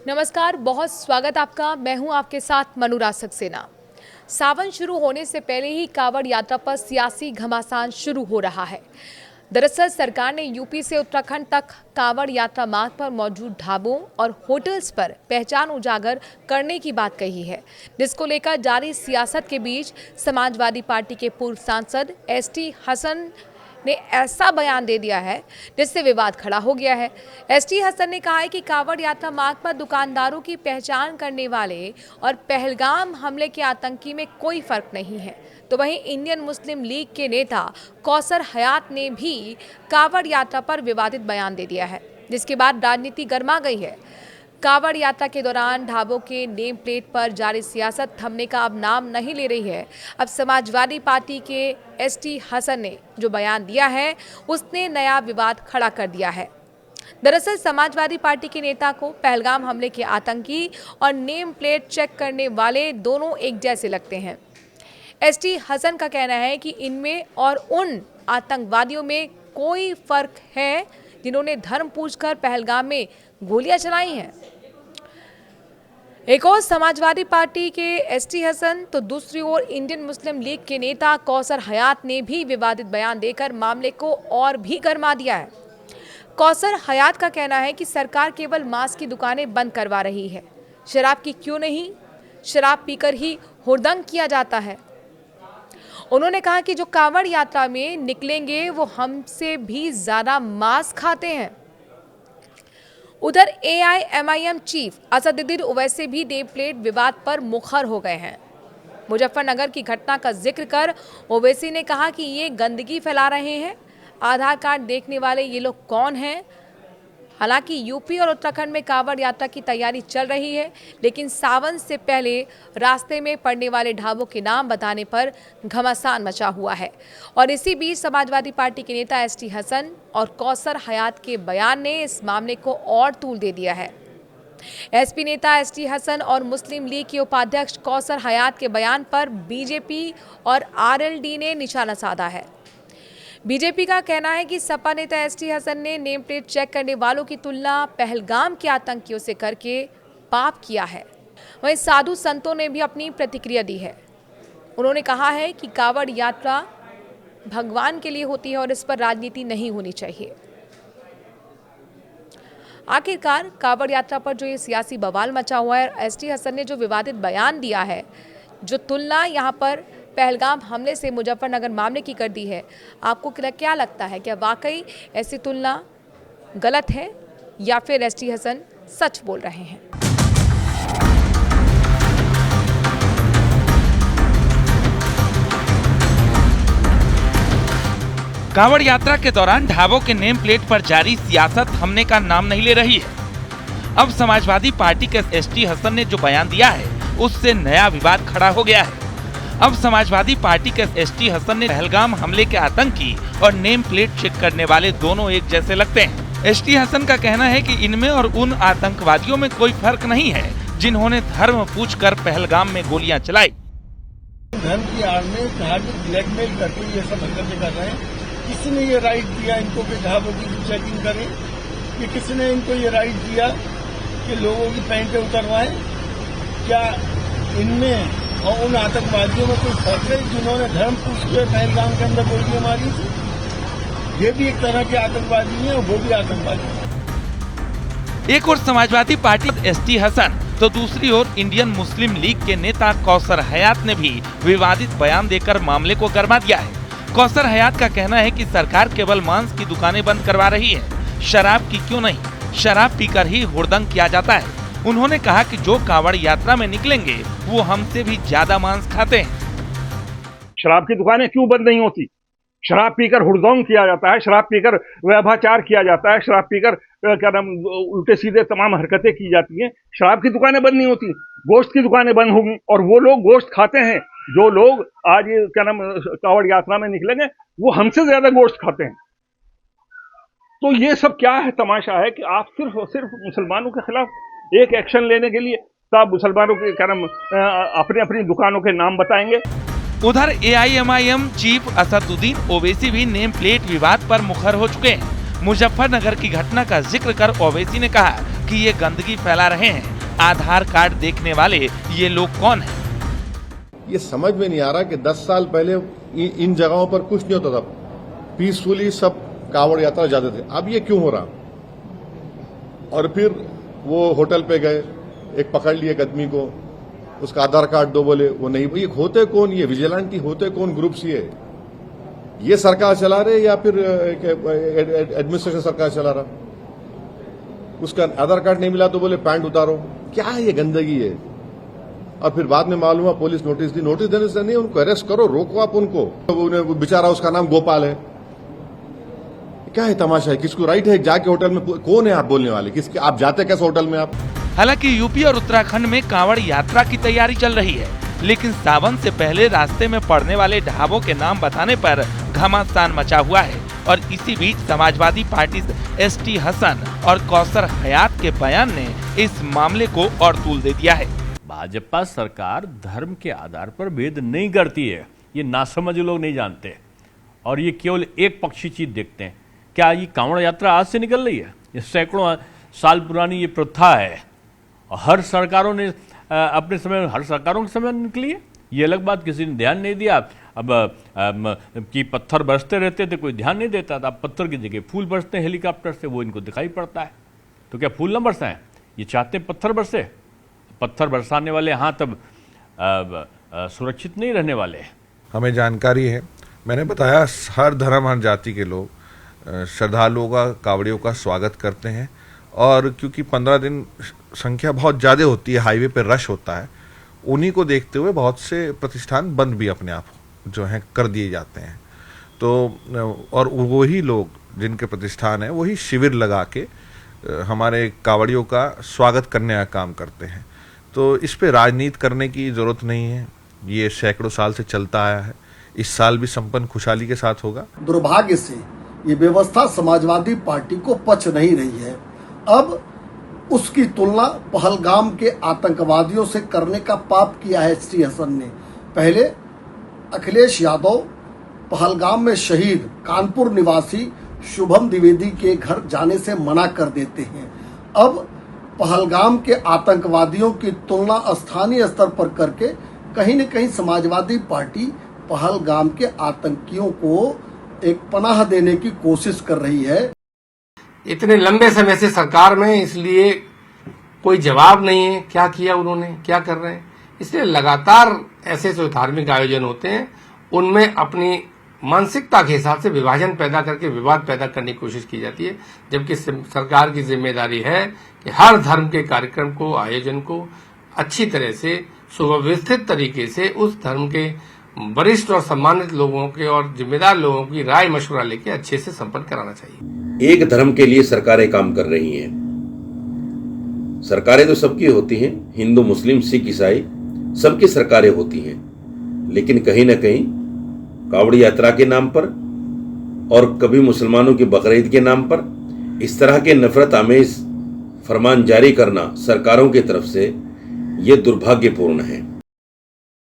नमस्कार, बहुत स्वागत आपका। मैं हूं आपके साथ मनुराज सक्सेना। सावन शुरू होने से पहले ही कांवड़ यात्रा पर सियासी घमासान शुरू हो रहा है। दरअसल सरकार ने यूपी से उत्तराखंड तक कांवड़ यात्रा मार्ग पर मौजूद ढाबों और होटल्स पर पहचान उजागर करने की बात कही है, जिसको लेकर जारी सियासत के बीच समाजवादी पार्टी के पूर्व सांसद एसटी हसन ने ऐसा बयान दे दिया है जिससे विवाद खड़ा हो गया है। एसटी हसन ने कहा है कि कांवड़ यात्रा मार्ग पर दुकानदारों की पहचान करने वाले और पहलगाम हमले के आतंकी में कोई फर्क नहीं है। तो वहीं इंडियन मुस्लिम लीग के नेता कौसर हयात ने भी कांवड़ यात्रा पर विवादित बयान दे दिया है, जिसके बाद राजनीति गर्मा गई है। कांवड़ यात्रा के दौरान ढाबों के नेम प्लेट पर जारी सियासत थमने का अब नाम नहीं ले रही है। अब समाजवादी पार्टी के एसटी हसन ने जो बयान दिया है, उसने नया विवाद खड़ा कर दिया है। दरअसल समाजवादी पार्टी के नेता को पहलगाम हमले के आतंकी और नेम प्लेट चेक करने वाले दोनों एक जैसे लगते हैं। एसटी हसन का कहना है कि इनमें और उन आतंकवादियों में कोई फर्क है जिन्होंने धर्म पूछकर पहलगाम में गोलियां चलाई हैं। एक और समाजवादी पार्टी के एसटी हसन तो दूसरी ओर इंडियन मुस्लिम लीग के नेता कौसर हयात ने भी विवादित बयान देकर मामले को और भी गरमा दिया है। कौसर हयात का कहना है कि सरकार केवल मांस की दुकानें बंद करवा रही है, शराब की क्यों नहीं? शराब पीकर ही हुड़दंग किया जाता है। उन्होंने कहा कि जो कांवड़ यात्रा में निकलेंगे वो हमसे भी ज्यादा मांस खाते हैं। उधर एआईएमआईएम चीफ असदुद्दीन ओवैसी भी नेम प्लेट विवाद पर मुखर हो गए हैं। मुजफ्फरनगर की घटना का जिक्र कर ओवैसी ने कहा कि ये गंदगी फैला रहे हैं। आधार कार्ड देखने वाले ये लोग कौन हैं? हालांकि यूपी और उत्तराखंड में कांवड़ यात्रा की तैयारी चल रही है, लेकिन सावन से पहले रास्ते में पड़ने वाले ढाबों के नाम बताने पर घमासान मचा हुआ है। और इसी बीच समाजवादी पार्टी के नेता एसटी हसन और कौसर हयात के बयान ने इस मामले को और तूल दे दिया है। एसपी नेता एसटी हसन और मुस्लिम लीग के उपाध्यक्ष कौसर हयात के बयान पर बीजेपी और आरएलडी ने निशाना साधा है। बीजेपी का कहना है कि सपा नेता एसटी हसन ने नेम प्लेट चेक करने वालों की तुलना पहलगाम के आतंकियों से करके पाप किया है। वहीं साधु संतों ने भी अपनी प्रतिक्रिया दी है। उन्होंने कहा है कि कांवड़ यात्रा भगवान के लिए होती है और इस पर राजनीति नहीं होनी चाहिए। आखिरकार कांवड़ यात्रा पर जो ये सियासी बवाल मचा हुआ है, एसटी हसन ने जो विवादित बयान दिया है, जो तुलना यहाँ पर पहलगाम हमले से मुजफ्फरनगर मामले की कर दी है, आपको क्या लगता है? क्या वाकई ऐसी तुलना गलत है या फिर एसटी हसन सच बोल रहे हैं? कांवड़ यात्रा के दौरान ढाबों के नेम प्लेट पर जारी सियासत थमने का नाम नहीं ले रही है। अब समाजवादी पार्टी के एसटी हसन ने जो बयान दिया है, उससे नया विवाद खड़ा हो गया है। अब समाजवादी पार्टी के एसटी हसन ने पहलगाम हमले के आतंकी और नेम प्लेट चेक करने वाले दोनों एक जैसे लगते हैं। एसटी हसन का कहना है कि इनमें और उन आतंकवादियों में कोई फर्क नहीं है जिन्होंने धर्म पूछकर पहलगाम में गोलियां चलाई। धर्म की आड़ में धार्मिक ब्लैकमेल करके ये सब हरकतें कर रहे हैं। किसी ने ये राइट दिया इनको कि ढाबों की चेकिंग करें? कि किसी ने इनको ये राइट दिया कि लोगों की पैंटें उतरवाएं? क्या इनमें और उन आतंकवादियों में कोई फर्क है जिन्होंने धर्म पूछ के पहलगाम के अंदर गोलियां मारी थी? ये भी एक तरह के आतंकवादी हैं और वो भी आतंकवादी हैं। एक और समाजवादी पार्टी एसटी हसन तो दूसरी ओर इंडियन मुस्लिम लीग के नेता कौसर हयात ने भी विवादित बयान देकर मामले को गरमा दिया है। कौसर हयात का कहना है कि सरकार केवल मांस की दुकानें बंद करवा रही है, शराब की क्यों नहीं? शराब पीकर ही हुड़दंग किया जाता है। उन्होंने कहा कि जो कांवड़ यात्रा में निकलेंगे वो हमसे भी ज्यादा मांस खाते हैं। शराब की दुकानें क्यों बंद नहीं होती? शराब पीकर हुड़दंग किया जाता है, शराब पीकर व्यभिचार किया जाता है, शराब पीकर क्या नाम उल्टे सीधे तमाम हरकतें की जाती हैं। शराब की दुकानें बंद नहीं होती, गोश्त की दुकानें बंद होंगी और वो लोग गोश्त खाते हैं। जो लोग आज ये क्या नाम कांवड़ यात्रा में निकलेंगे वो हमसे ज्यादा गोश्त खाते हैं। तो ये सब क्या है? तमाशा है कि आप सिर्फ और सिर्फ मुसलमानों के खिलाफ एक एक्शन लेने के लिए सब मुसलमानों के क्या नाम अपनी अपनी दुकानों के नाम बताएंगे। उधर एआईएमआईएम चीफ असदुद्दीन ओवैसी भी नेम प्लेट विवाद पर मुखर हो चुके हैं। मुजफ्फरनगर की घटना का जिक्र कर ओवैसी ने कहा कि ये गंदगी फैला रहे हैं। आधार कार्ड देखने वाले ये लोग कौन हैं? ये समझ में नहीं आ रहा कि 10 साल पहले इन जगहों पर कुछ नहीं होता था, पीसफुली सब कांवड़ यात्रा जाते थे। अब ये क्यों हो रहा? और फिर वो होटल पे गए, एक पकड़ लिए एक आदमी को, उसका आधार कार्ड दो, बोले वो नहीं। ये होते कौन? ये विजिलेंटी होते कौन ग्रुप्स? ये सरकार चला रहे या फिर एडमिनिस्ट्रेशन सरकार चला रहा? उसका आधार कार्ड नहीं मिला तो बोले पैंट उतारो। क्या है ये गंदगी है? और फिर बाद में मालूम हुआ पुलिस नोटिस दी। नोटिस देने से नहीं, उनको अरेस्ट करो, रोको आप उनको। तो बेचारा उसका नाम गोपाल है। क्या है तमाशा है? किसको राइट है जाके होटल में? कौन है आप बोलने वाले? किसके आप जाते कैसे होटल में आप? हालांकि यूपी और उत्तराखंड में कांवड़ यात्रा की तैयारी चल रही है, लेकिन सावन से पहले रास्ते में पड़ने वाले ढाबों के नाम बताने पर घमासान मचा हुआ है। और इसी बीच समाजवादी पार्टी एसटी हसन और कौसर हयात के बयान ने इस मामले को और तूल दे दिया है। भाजपा सरकार धर्म के आधार पर भेद नहीं करती है, ये नासमझ लोग नहीं जानते और ये केवल एक पक्षी चीज देखते हैं। क्या ये कांवड़ यात्रा आज से निकल रही है? ये सैकड़ों साल पुरानी ये प्रथा है और हर सरकारों ने अपने समय, हर सरकारों के समय निकली है। ये अलग बात, किसी ने ध्यान नहीं दिया। अब कि पत्थर बरसते रहते थे, कोई ध्यान नहीं देता था। अब पत्थर की जगह फूल बरसते हैं हेलीकॉप्टर से, वो इनको दिखाई पड़ता है। तो क्या फूल न बरसाएं? ये चाहते हैं पत्थर बरसे। पत्थर बरसाने वाले हाथ अब सुरक्षित नहीं रहने वाले। हमें जानकारी है, मैंने बताया, हर धर्म हर जाति के लोग श्रद्धालुओं का, कावड़ियों का स्वागत करते हैं। और क्योंकि 15 दिन संख्या बहुत ज़्यादा होती है, हाईवे पर रश होता है, उन्हीं को देखते हुए बहुत से प्रतिष्ठान बंद भी अपने आप जो हैं कर दिए जाते हैं। तो और वही लोग जिनके प्रतिष्ठान है वही शिविर लगा के हमारे कावड़ियों का स्वागत करने का काम करते हैं। तो इस पे राजनीति करने की ज़रूरत नहीं है, ये सैकड़ों साल से चलता आया है। इस साल भी संपन्न खुशहाली के साथ होगा। दुर्भाग्य से ये व्यवस्था समाजवादी पार्टी को पच नहीं रही है। अब उसकी तुलना पहलगाम के आतंकवादियों से करने का पाप किया है एसटी हसन ने। पहले अखिलेश यादव पहलगाम में शहीद कानपुर निवासी शुभम द्विवेदी के घर जाने से मना कर देते हैं। अब पहलगाम के आतंकवादियों की तुलना स्थानीय स्तर पर करके कहीं न कहीं समाजवादी पार्टी पहलगाम के आतंकियों को एक पनाह देने की कोशिश कर रही है। इतने लंबे समय से सरकार में, इसलिए कोई जवाब नहीं है क्या किया उन्होंने, क्या कर रहे हैं। इसलिए लगातार ऐसे जो धार्मिक आयोजन होते हैं उनमें अपनी मानसिकता के हिसाब से विभाजन पैदा करके विवाद पैदा करने की कोशिश की जाती है, जबकि सरकार की जिम्मेदारी है कि हर धर्म के कार्यक्रम को, आयोजन को अच्छी तरह से सुव्यवस्थित तरीके से उस धर्म के वरिष्ठ और सम्मानित लोगों के और जिम्मेदार लोगों की राय मशवरा लेके अच्छे से संपन्न कराना चाहिए। एक धर्म के लिए सरकारें काम कर रही हैं। सरकारें तो सबकी होती हैं, हिंदू, मुस्लिम, सिख, ईसाई सबकी सरकारें होती हैं, लेकिन कहीं ना कहीं कावड़ यात्रा के नाम पर और कभी मुसलमानों की बकरीद के नाम पर इस तरह के नफरत आमेज फरमान जारी करना सरकारों की तरफ से ये दुर्भाग्यपूर्ण है।